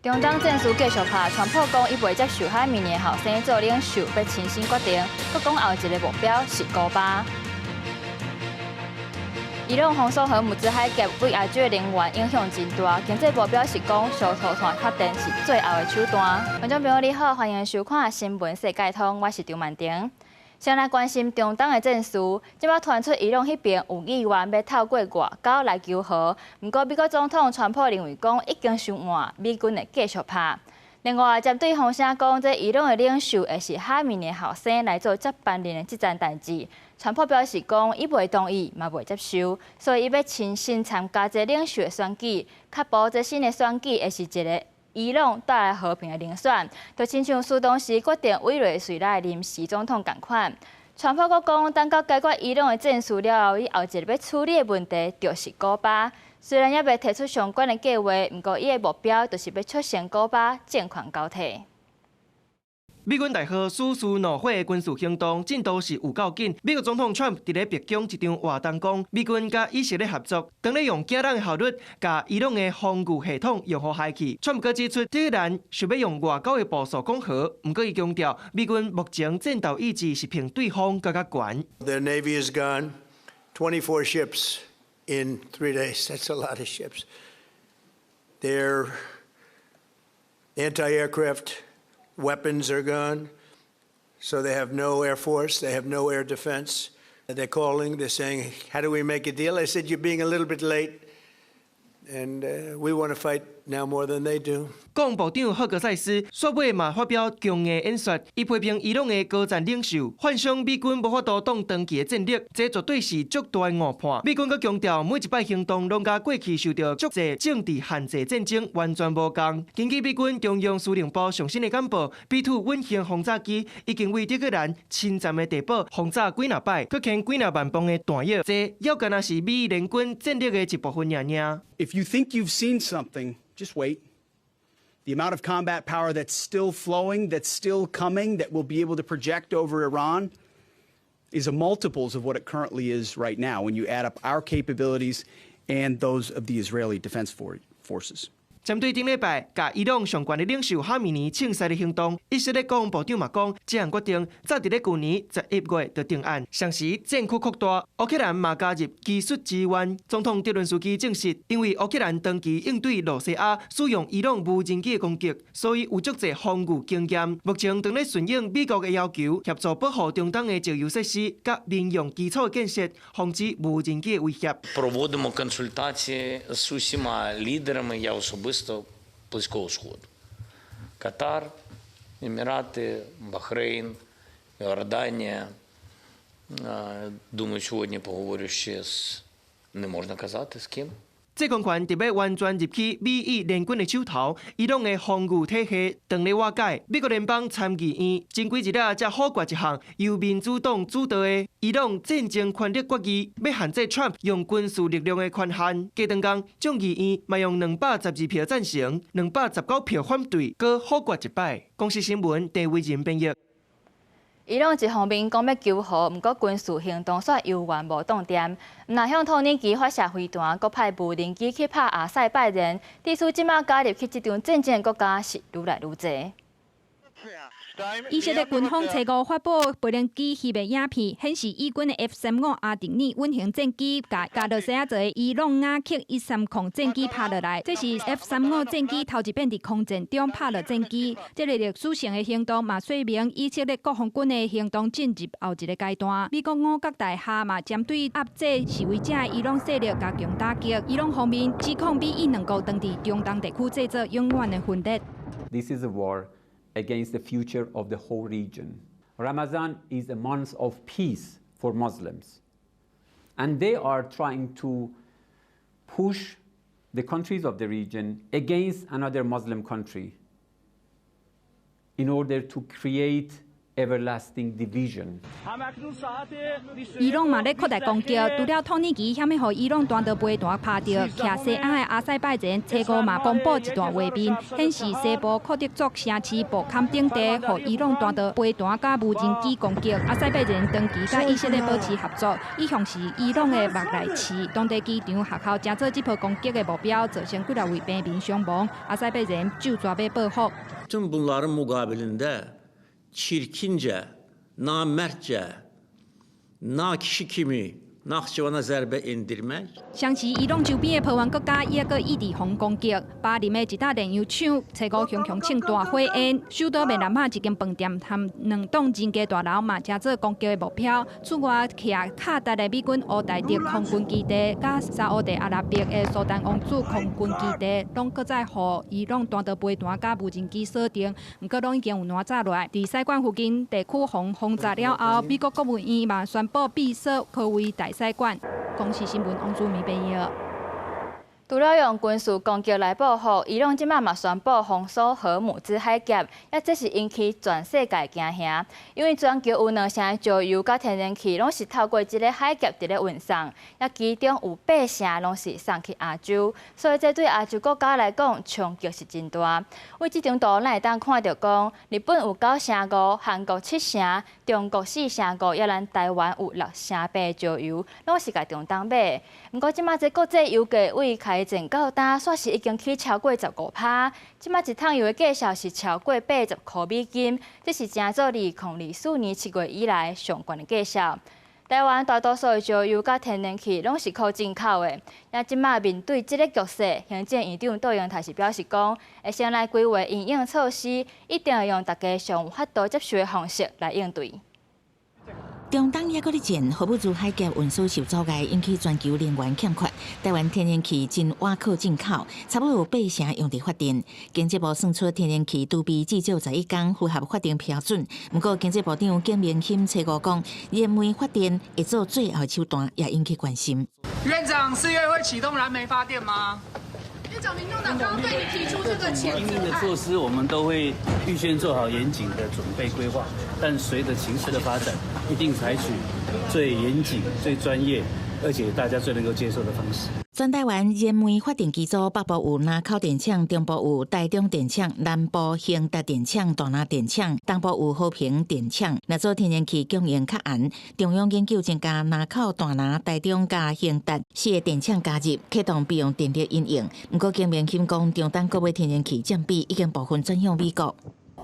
中东战事继续拍，川普讲伊袂接受海明年后生做领袖，要亲身决定。佮讲后一个目标是古巴。伊朗封锁核物资海峡为亚洲能源影响真大，经济部表示讲，小涂炭发电是最后的手段。观众朋友你好，欢迎收看新闻世界通，我是张曼婷。先来关心中东的战事，即摆传出伊朗迄边有议员要透过外交来求和，不过美国总统川普认为讲已经伤晚，美军会继续拍。另外，针对风声讲，这伊朗的领袖会是哈密的后生来做接班人的这件代志，川普表示讲，伊袂同意，嘛袂接受，所以伊要亲身参加这领袖的选举，确保这新的选举会是一个伊朗带来和平的人选，就亲像苏当时决定委内瑞拉临时总统同款。川普阁讲，等到解决伊朗的战事了后，伊后一个要处理的问题就是古巴。虽然还未提出相关的计划，不过伊的目标就是要促成古巴政权交替。美军大号苏苏怒火的军事行动进度是有够紧。美国总统 Trump 伫咧白宫一场活动讲，美军甲以色列合作，当咧用惊人的效率，甲伊朗的防御系统用好害去。Trump 阁指出，这个人想要用外交的步数讲和，不过伊强调，美军目前战斗意志是比对方更加悬。Their navy is gone, 24 ships in 3 days. That's a lot of ships. Their anti-aircraft weapons are gone, so they have no air force, they have no air defense. They're calling, they're saying, how do we make a deal? I said, you're being a little bit late, and we want to fight now more than they do. 国防部长霍格塞斯煞尾嘛发表强硬演说，伊批评伊朗的高战领袖幻想美军无法度挡长期的战力，这绝对是足大的误判。美军阁强调，每一摆行动拢甲过去受到足济政治限制战争完全无同。根据美军中央司令部上新的简报，B-2稳型轰炸机已经为德黑兰侵占的地堡轰炸几若摆，搁牵几若万磅的弹药，这要敢若是美伊联军战力的一部分尔尔。If you think you've seen something, just wait. The amount of combat power that's still flowing, that's still coming, that we'll be able to project over Iran is a multiples of what it currently is right now when you add up our capabilities and those of the Israeli Defense Forces. 针对顶礼拜甲伊朗上悬的领袖哈米尼庆赛的行动，以色列国防部长嘛讲，这项决定早伫咧去年11月就定案。上时战区扩大，乌克兰嘛加入技术支援。总统泽伦斯基证实，因为乌克兰长期应对罗西亚使用伊朗无人机的攻击，所以有足侪防御经验。目前正咧顺应美国的要求，协助保护中东的石油设施甲民用基础的建设，防止无人机的威胁。Проводимо консультації з усіма лідерами, я особисто Близького Сходу. Катар, Емірати, Бахрейн, Йорданія. Думаю, сьогодні поговорю ще з... Не можна казати, з ким. 这强权特别完全入去美伊联军的手头，伊朗的防御体系当咧瓦解。美国联邦参议院前几日才否决一项由民主党主导的伊朗战争权力决议，要限制 Trump 用军事力量的权限。加当讲，众议院嘛用212票赞成，219票反对，搁否决一摆。公司新闻陈伟仁编译。伊朗一方面讲要求和，不过军事行动煞犹原无动点。若向土耳其发射飞弹，搁派无人机去拍阿塞拜然，地区即马加入去这场战争的国家是愈来愈侪。以色列军方初五发布无人机翕的影片，显示以军的 F-35阿丁尼稳型战机甲加罗西亚做的伊朗雅克130战机拍落来，这是 F-35战机头一遍伫空战中拍落战机。这个历史性的行动嘛，说明以色列国防军的行动进入后一个阶段。美国五角大厦嘛，针对压制示威者的伊朗势力加强打击。伊朗方面指控美伊两国当地中东地区制造永远的分裂。This is a war against the future of the whole region. Ramadan is a month of peace for Muslims. And they are trying to push the countries of the region against another Muslim country in order to create everlasting division. 伊朗嘛咧扩大攻击，除了土耳其险要予伊朗单岛飞弹拍到，徛西岸的阿塞拜然初五嘛公布一段画面，显示西部库德族城市布坎顶地，予伊朗单岛飞弹甲无人机攻击。阿塞拜然长期甲以色列保持合作，意向是伊朗的莫莱市当地机场下口正做这波攻击的目标，造成几位平民伤亡。阿塞拜然就抓要报复。 Tüm bunların mukabilinde çirkince, namertçe, nakişi kimi Nahçıvan'a zərbe indirmək。相持伊朗周边的波湾国家也个异地防攻击，巴林的一大炼油厂初五熊熊庆大火烟，首都湄南马一间饭店和2栋人家大楼嘛，正做攻击的目标。此外，徛卡达的美军乌代特空军基地，甲沙烏地阿拉伯的苏丹王子空军基地，拢搁在予伊朗单岛飞弹甲无人机锁定，不过拢已经有拿走落来。伫使馆附近地区轰炸了后，美国国务院嘛宣布闭锁科威大使馆。公视新闻王祖明编译。除了用军事攻击来报复，伊朗即马嘛宣布封锁荷姆兹海峡，也这是引起全世界惊吓。因为全球有2成的石油甲天然气拢是透过这个海峡伫咧运送，也其中有8成拢是送去亚洲，所以这对亚洲国家来讲冲击是真大。为这张图，咱会当看到讲，日本有9成5，韩国7成，中国4成5，也咱台湾有6成8石油，拢是家中当买。不过即马这国际油价为开前到今，算是已经起超过15%。即马一桶油的价格是超过80块美金，这是正做2024年7月以来上悬的价格。台湾大多数的石油甲天然气拢是靠进口的，也即马面对这个局势，行政院长杜英台是表示讲，会先来规划因应措施，一定要用大家上有法度接受的方式来应对。中东也搁咧战，荷姆兹海峡运输受阻碍，引起全球能源欠缺。台湾天然气真倚靠进口，差不多有8成用伫发电。经济部算出天然气储备至少11天符合法定标准。不过，经济部长简明钦初五讲，燃煤发电会做最后手段，也引起关心。院长，4月会启动燃煤发电吗？院长，民众党刚刚对你提出这个谴责因应的措施，我们都会预先做好严谨的准备规划，但随着情势的发展，一定采取最严谨、最专业，而且大家最能够接受的方式。全台湾燃煤发电机组，北部有南口电厂，中部有台中电厂，南部兴达电厂、大拿电厂，东部有和平电厂。若做天然气供应较严，中央研究增加南口、大拿、台中加兴达4个电厂加入，启动备用电力应用。不过，经面轻讲，中东购买天然气占比已经部分转向美国。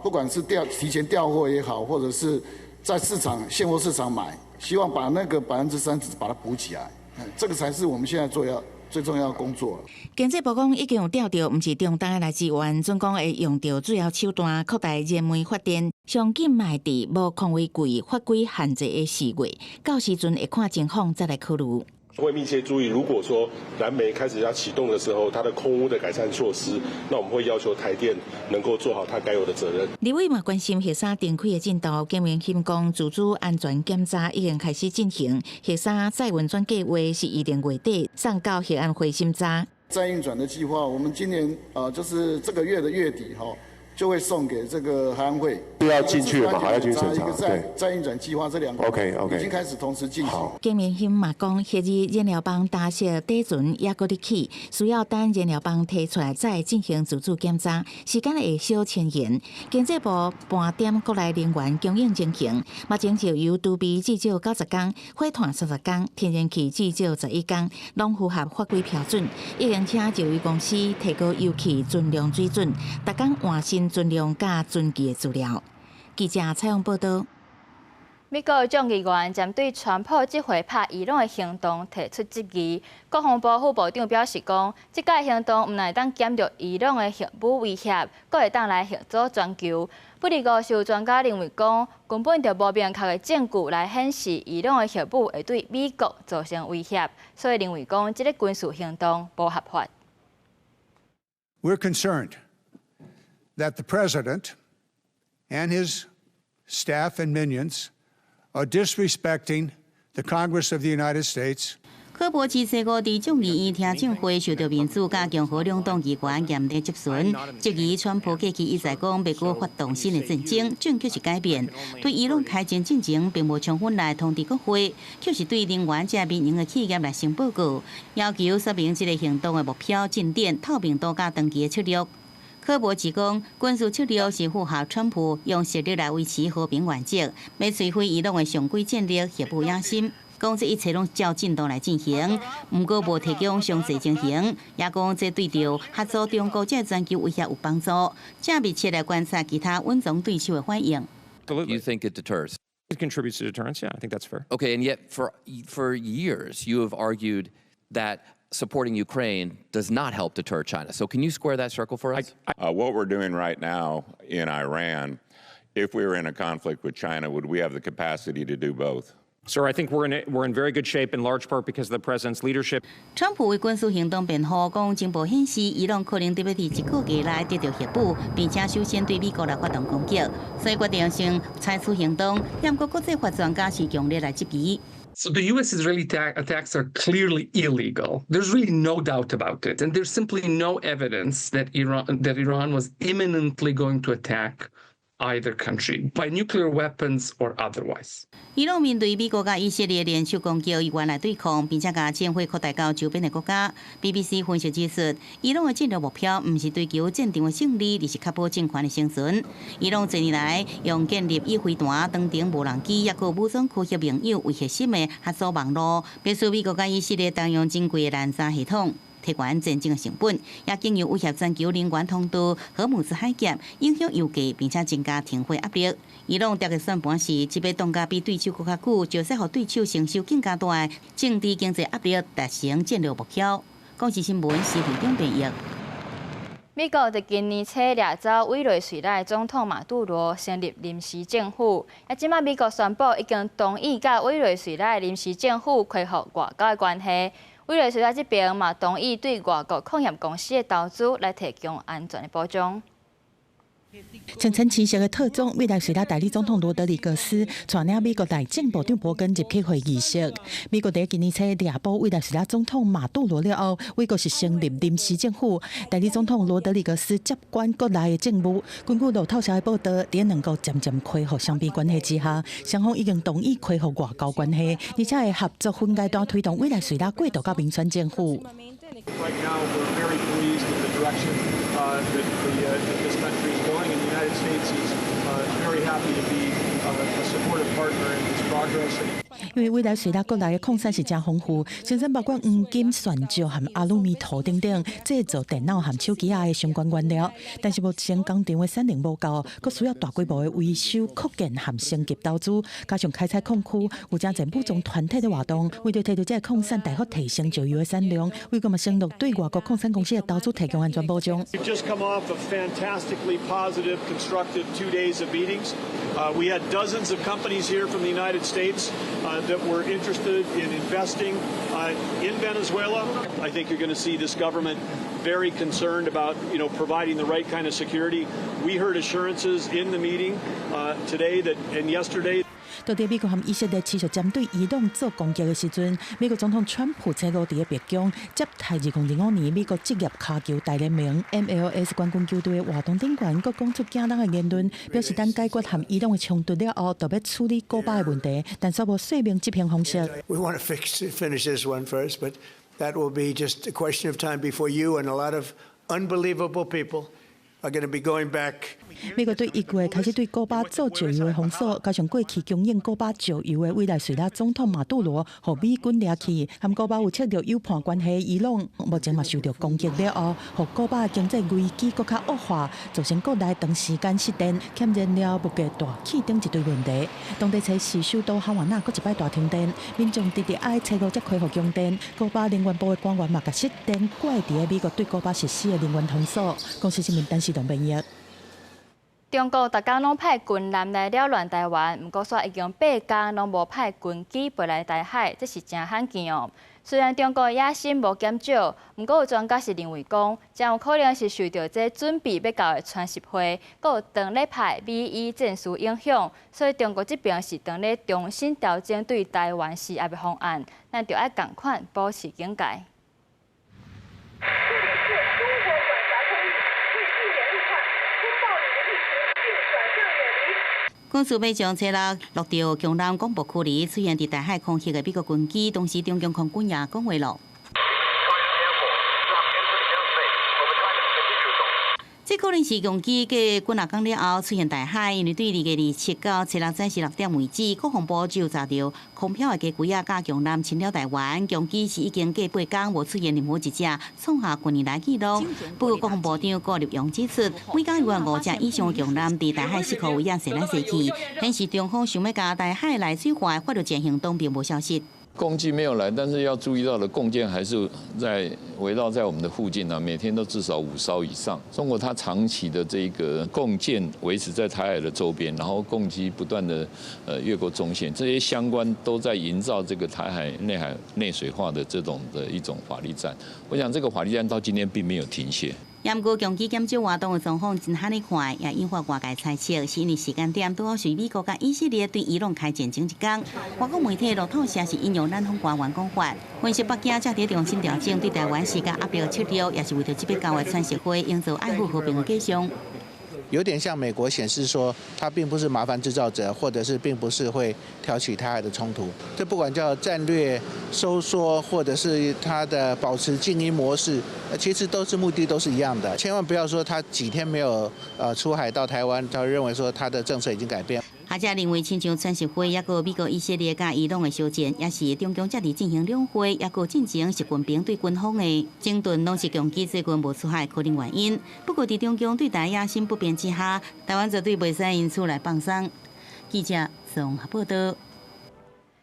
不管是提前调货也好，或者是在现货市场买，希望把那个30%把它补起来，这个才是我们现在最重要的工作。经济部讲已经有调到，毋是中东的来自源，总讲会用到最后手段扩大燃煤发电，上紧卖伫无控为贵、法规限制的4月，到时阵会看情况再来考虑。会密切注意，如果说燃煤开始要启动的时候，它的空污的改善措施，那我们会要求台电能够做好它该有的责任。立委嘛关心核三电开的进度，经明钦讲自主安全检查已经开始进行，核三再运转计划是20月底送到核安会审查。再运转的计划，我们今年就是这个月的月底就会送给这个海安会，要进去了嘛，还要进去审查。再运转计划这2个 OK 已经开始同时进行。经明欣嘛讲，核二燃料棒搭设底船也搁伫起，需要等燃料棒提出来再进行自主检查，时间会小前延。经济部盘点国内能源供应情形，目前石油储备至少90天，火炭30天，天然气至少11天，拢符合法规标准。已经请石油公司提高油气存量水准，逐天换新存量甲存期的资料。记者采访报道。美国众议员针对川普这回拍伊朗的行动提出质疑。国防部副部长表示讲，这届行动唔但会当减弱伊朗的核武威胁，阁会当来协助全球。不过，有专家认为讲，根本就无明确的证据来显示伊朗的核武会对美国造成威胁，所以认为讲这个军事行动不合法。We're concerned that the president and his staff and minions are disrespecting the Congress of the United States. 科博市西5伫众议院听证会受到民主甲共和两党议员严厉质询，质疑川普过去一再讲美国发动新的战争，证据是改变，对伊朗开战进程并无充分来通知国会，却是对能源这民营的企业来申报告，要求说明这个行动的目标、进展、透明度甲长期的策略。科博指讲，军事策略是符合川普用实力来维持和平原则，要摧毁伊朗的常规战略，协不野心。讲这一切拢照进度来进行，不过无提供详细情形，也讲这对着合作中国这全球威胁有帮助，正密切来观察其他稳中对手的反应。You think it deters? It contributes to deterrence. Yeah, I think that's fair. Okay, and yet for years you have argued that supporting Ukraine does not help deter China. So can you square that circle for us? What we're doing right now in Iran, if we were in a conflict with China, would we have the capacity to do both? Sir, I think we're in very good shape in large part because of the president's leadership. 川普为军事行动辩护，讲情报显示伊朗可能特别伫1个月内得到协助，并且首先对美国来发动攻击，所以决定先采取行动。不过国际法专家是强烈来质疑。So the U.S. Israeli attacks are clearly illegal. There's really no doubt about it, and there's simply no evidence that Iran was imminently going to attack either country by nuclear weapons or otherwise. 伊朗面对美国甲以色列联手攻击，以原来对抗，并且甲战火扩大到周边的国家。BBC 分析指出，伊朗的战略目标毋是追求战场的胜利，而是确保政权的生存。伊朗多年来用建立以飞弹、长程无人机，抑个武装区域盟友为核心的合作网络，必须美国甲以色列动用珍贵的拦截系统。提悬战争的成本，也经由威胁全球能源通道、荷姆斯海峡，影响油价，并且增加停火压力。伊朗特嘅算盘是，即要当家比对手更较久，就使互对手承受更加大政治经济压力，达成战略目标。广西新闻是会中编译。美国伫今年初掠走委内瑞拉总统马杜罗，成立临时政府。即摆美国宣布已经同意甲委内瑞拉临时政府恢复外交的关系。委内瑞拉这边嘛同意对外国矿业公司的投资来提供安全的保障。清晨前夕的特总委内瑞拉代理总统罗德里格斯带领美国内政部长伯根入去会仪式。美国伫今年初掠捕委内瑞拉总统马杜罗了后，美国是成立临时政府，代理总统罗德里格斯接管国内的政务。根据路透社的报道，伫两国渐渐恢复双边关系之下，双方已经同意恢复外交关系，而且会合作分阶段推动委内瑞拉过渡到民选政府。Right now, we're very pleased with the direction that this country is going, and the United States is very happy to be a supportive partner in this progress. 因为委内瑞拉国内的矿产是真丰富，生产包括黄金、钻石和阿鲁米土等等制造电脑和手机的相关原料。但是目前工厂的产能无够，佫需要大规模的维修、扩建和升级投资，加上开采矿区有真侪武装团体的活动，为着摕到这个矿产大幅提升石油的产量，美国嘛承诺对外国矿产公司的投资提供安全保障。We've just come off of fantastically positive, constructive 2 days of meetings. We had dozens of companies here from the United States that were interested in investing in Venezuela. I think you're going to see this government very concerned about, providing the right kind of security. We heard assurances in the meeting today and yesterday. 到底美国和以色列持续针对伊朗做攻击的时阵，美国总统川普在5日白宫接待2005年美国职业卡球大联盟 MLS 冠军球队的活动顶悬，佮讲出惊人的言论，表示等解决和伊朗的冲突了后，就要处理古巴的问题，但却无说明执行方式。We want to finish this one first, but that will be just a question of time before you and a lot of unbelievable people are going to be going back. 美国对1月开始对古巴做石油的封锁，加上过去供应古巴石油的委内瑞拉总统马杜罗，和美军掠去，和古巴有切着友伴关系。伊朗目前嘛受到攻击了后，和古巴经济危机更加恶化，造成国内长时间失电、欠燃料、物价大起等一堆问题。当地初时首都哈瓦那佫一摆大停电，民众直爱初5才恢复用电。古巴能源部的官员嘛，甲失电怪伫美国对古巴实施的能源封锁。公司新闻单视同编译。中国逐工拢派军舰来扰乱台湾，不过说已经8天拢无派军机飞来台海，这是真罕见哦。虽然中国野心无减少，不过有专家是认为讲，将有可能是受到这准备要到的川习会，佮有长咧派美伊战术影响，所以中国这边是长咧重新调整对台湾施压的方案，咱就要同款保持警戒。公司要将车落落到强南广播区里出现伫台海空袭的美国军机，同时中共空军也讲话咯。这可能是攻击嘅军舰港了后出现台海，因为对2月27到7日早时6点为止，国防部就查到空飘的机啊甲强舰侵了台湾，攻击是已经过8天无出现任何一只创下近年来纪录。不过国防部长郭立勇指出，每天有5只以上强舰伫台海时刻有影射来射去，显示中方想要甲台海来水化发动前行动并无消息。共机没有来，但是要注意到的共舰还是围绕在我们的附近呢，每天都至少5艘以上。中国它长期的这个共舰维持在台海的周边，然后共机不断的越过中线，这些相关都在营造这个台海内水化的这种的一种法律战。我想这个法律战到今天并没有停歇。不过，攻击减少活动的状况真罕哩快，也引发外界猜测，是因为时间点拄好随美国甲以色列对伊朗开战前一天。外国媒体路透社是引用南方官员讲法，分析北京正伫重新调整对台湾施加压力的策略，也是为着这笔交的川协会营造爱护和平的假象。有点向美国显示说，他并不是麻烦制造者，或者是并不是会挑起台海的冲突。这不管叫战略收缩，或者是他的保持静音模式，其实目的都是一样的。千万不要说他几天没有出海到台湾，他认为说他的政策已经改变。学者认为，亲像川协会，也个美国以色列甲伊朗的相战，也是中共才伫进行两会，也个进行是军兵对军方的整顿，拢是攻击最近无出海可能原因。不过，伫中共对台野心不变之下，台湾绝对袂使因此来放松。记者综合报道。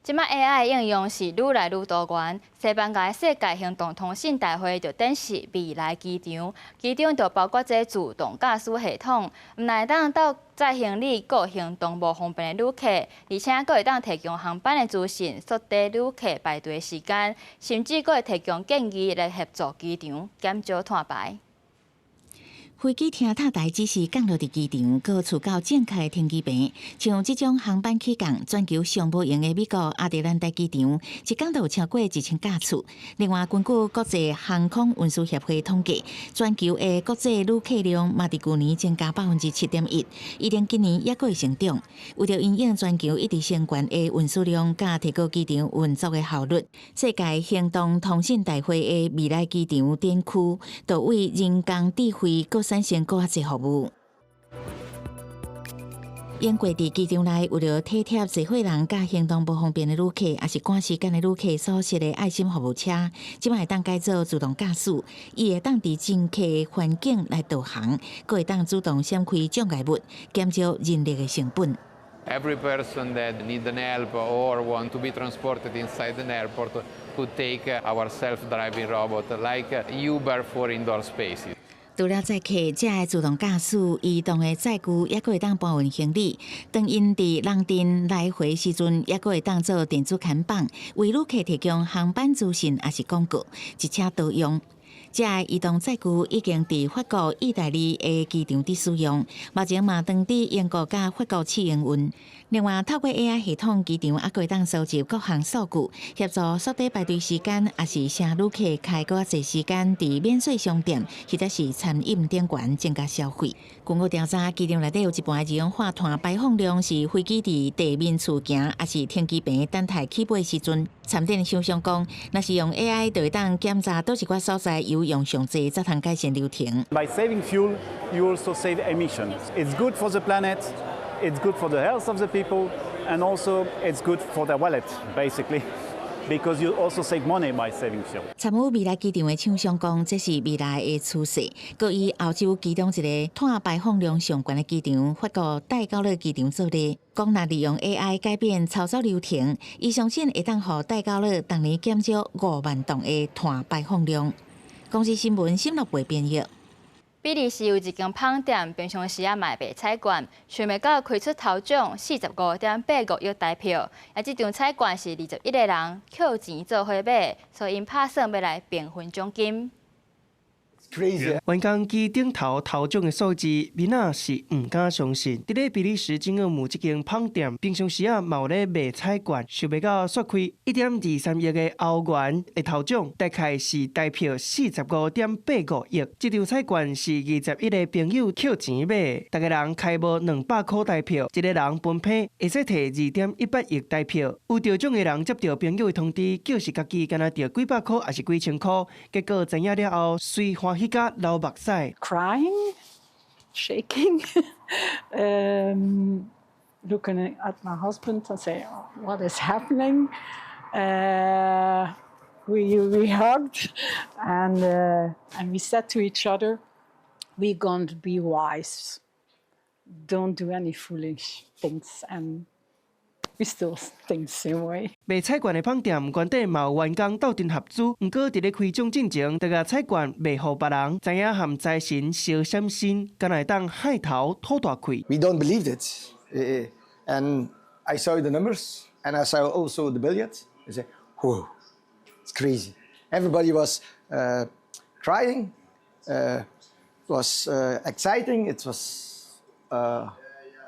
即摆 AI 应用是愈来愈多元，西班牙世界行动通信大会就展示未来机场，机场就包括这自动驾驶系统，唔但当到载行李、个行动无方便的旅客，而且佫会当提供航班的资讯，缩短旅客排队时间，甚至佫会提供建议来协助机场减少摊牌。飞机停塔台只是降落伫机场，搁处到正确的停机坪。像这种航班起降，全球上无用的美国亚特兰大机场，一天都有超过1000架次。另外，根据国际航空运输协会统计，全球的国际旅客量嘛伫去年增加7.1%，预定今年也佫会成长。为着因应全球一直升悬的运输量，甲提高机场运作的效率，世界行动通信大会的未来机场展区，就为人工智慧产生更较侪服务。英国伫机场内，为了体贴社会人甲行动无方便的旅客，也是赶时间的旅客所设的爱心服务车，即摆会当改做自动驾驶，伊会当伫正确的环境来导航，佫会当主动闪开障碍物，减少人力的成本。Every person that need an help or want to be transported inside an airport could take our self-driving robot, like Uber for indoor spaces. 除了载客，这个自动驾驶移动的载具，也佫会当搬运行李。当因伫人阵来回时阵，也佫会当做电子看板，为旅客提供航班资讯，也是广告，一车多用。这个移动载具已经伫法国、意大利的机场伫使用，目前嘛当伫英国甲法国试营运。另外，透过 AI 系统，机场也会当收集各项数据，协助缩短排队时间，也是请旅客开更侪时间伫免税商店或者是餐饮店馆增加消费。根据调查，机场内底有一半二氧化碳排放量是飞机伫地面处行，也是停机坪等待起飞时阵。参电厂商讲，若是用 AI， 就会当检查倒一寡所在有用上济，才通改善流程。By saving fuel, you also save emissions. It's good for the planet. It's good for the health of the people, and also it's good for their wallet, basically, because you also save money by saving fuel. 参与未来机场的厂商讲，这是未来的趋势。佮以欧洲其中一个碳排放量上悬的机场——法国戴高乐机场做例，讲若利用 AI 改变操作流程，伊相信会当互戴高乐当年减少5万吨的碳排放量。公司新闻新乐会编译。比利时有一间饭店，平常时卖白菜罐，想袂到开出头奖45.85亿台票。而这场菜罐是21个人扣钱做伙买，所以因拍算要来平分奖金。 员工机顶头奖的数字，民仔是唔敢相信。伫咧比利时正奥姆这间饭店，平常时嘛有咧卖菜罐，想袂到刷开1.23亿的欧元的头奖，大概是台票45.85亿。这张菜罐是21个朋友扣钱买，大家人开无200块台票，一个人分配会使摕2.18亿台票。有得奖的人接到朋友的通知，就是家己敢若得几百块还是几千块，结果知影了后，随欢喜。 Crying, shaking, looking at my husband and saying, oh, "What is happening?" We hugged, and we said to each other, "We're going to be wise. Don't do any foolish things." And we still think same way. 卖菜罐的饭店原底嘛有员工斗阵合资，不过伫咧开奖进前，就甲菜罐卖互别人，知影含财神小闪身，敢会当害头吐大气。 We don't believe it, and I saw the numbers, and I saw also the billions. I said, "Whoa, it's crazy." Everybody was crying. It was exciting. It was,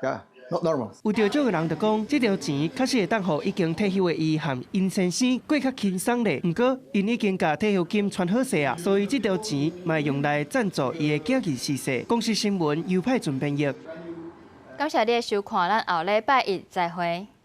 yeah. Not normal. 有得奖的人就讲，这条钱确实会当互已经退休的伊和因先生过较轻松咧。不过，因已经甲退休金存好势啊，所以这条钱嘛用来赞助伊的囝儿逝世。公司新闻优派准编译。感谢你的收看，咱后礼拜一再会。